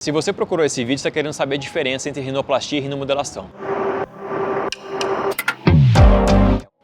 Se você procurou esse vídeo, está querendo saber a diferença entre rinoplastia e rinomodelação.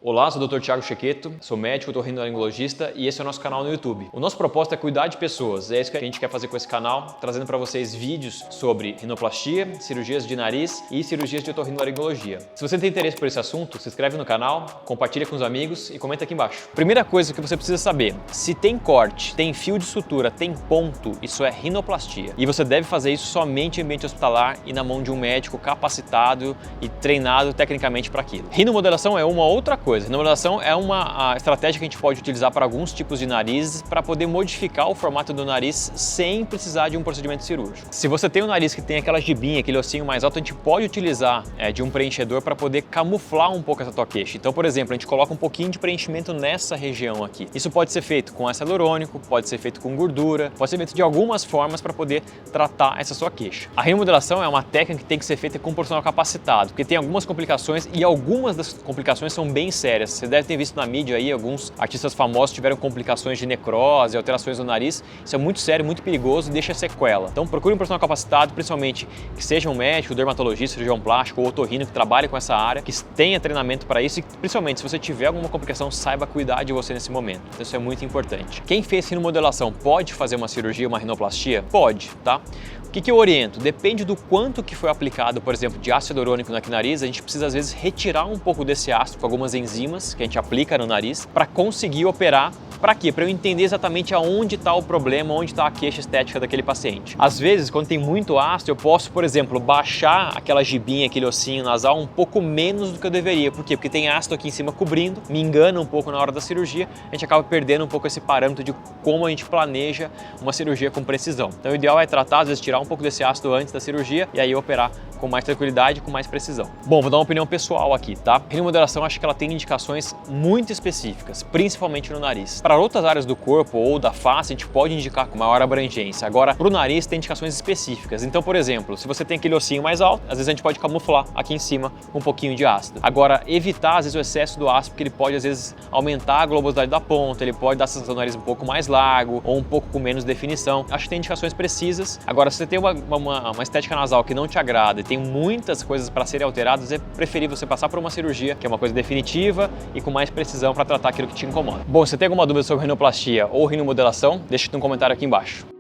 Olá, sou o Dr. Thiago Chequeto, sou médico, otorrinolaringologista e esse é o nosso canal no YouTube. O nosso propósito é cuidar de pessoas, é isso que a gente quer fazer com esse canal, trazendo para vocês vídeos sobre rinoplastia, cirurgias de nariz e cirurgias de otorrinolaringologia. Se você tem interesse por esse assunto, se inscreve no canal, compartilha com os amigos e comenta aqui embaixo. Primeira coisa que você precisa saber, se tem corte, tem fio de sutura, tem ponto, isso é rinoplastia. E você deve fazer isso somente em ambiente hospitalar e na mão de um médico capacitado e treinado tecnicamente para aquilo. Rinomodelação é uma outra coisa. Rinomodelação é uma estratégia que a gente pode utilizar para alguns tipos de narizes para poder modificar o formato do nariz sem precisar de um procedimento cirúrgico. Se você tem um nariz que tem aquela gibinha, aquele ossinho mais alto, a gente pode utilizar de um preenchedor para poder camuflar um pouco essa tua queixa. Então, por exemplo, a gente coloca um pouquinho de preenchimento nessa região aqui. Isso pode ser feito com ácido hialurônico, pode ser feito com gordura, pode ser feito de algumas formas para poder tratar essa sua queixa. A rinomodelação é uma técnica que tem que ser feita com um profissional capacitado, porque tem algumas complicações e algumas das complicações são bem sérias. Você deve ter visto na mídia aí, alguns artistas famosos tiveram complicações de necrose, alterações no nariz. Isso é muito sério, muito perigoso e deixa sequela. Então procure um profissional capacitado, principalmente que seja um médico, dermatologista, cirurgião plástico ou otorrino que trabalhe com essa área, que tenha treinamento para isso e principalmente se você tiver alguma complicação, saiba cuidar de você nesse momento. Então, isso é muito importante. Quem fez rinomodelação pode fazer uma cirurgia, uma rinoplastia? Pode, tá? O que eu oriento? Depende do quanto que foi aplicado, por exemplo, de ácido hialurônico no nariz, a gente precisa às vezes retirar um pouco desse ácido com algumas enzimas que a gente aplica no nariz para conseguir operar. Para quê? Para eu entender exatamente aonde está o problema, onde está a queixa estética daquele paciente. Às vezes, quando tem muito ácido, eu posso, por exemplo, baixar aquela gibinha, aquele ossinho nasal um pouco menos do que eu deveria. Por quê? Porque tem ácido aqui em cima cobrindo, me engana um pouco na hora da cirurgia, a gente acaba perdendo um pouco esse parâmetro de como a gente planeja uma cirurgia com precisão. Então, o ideal é tratar, às vezes, tirar um pouco desse ácido antes da cirurgia e aí operar com mais tranquilidade e com mais precisão. Bom, vou dar uma opinião pessoal aqui, tá? Rinomodelação, acho que ela tem indicações muito específicas, principalmente no nariz. Para outras áreas do corpo ou da face, a gente pode indicar com maior abrangência. Agora, para o nariz, tem indicações específicas. Então, por exemplo, se você tem aquele ossinho mais alto, às vezes a gente pode camuflar aqui em cima com um pouquinho de ácido. Agora, evitar, às vezes, o excesso do ácido, porque ele pode, às vezes, aumentar a globosidade da ponta, ele pode dar a sensação do nariz um pouco mais largo ou um pouco com menos definição. Acho que tem indicações precisas. Agora, se você tem uma estética nasal que não te agrada, tem muitas coisas para serem alteradas, é preferível você passar por uma cirurgia, que é uma coisa definitiva e com mais precisão para tratar aquilo que te incomoda. Bom, se você tem alguma dúvida sobre rinoplastia ou rinomodelação, deixa no comentário aqui embaixo.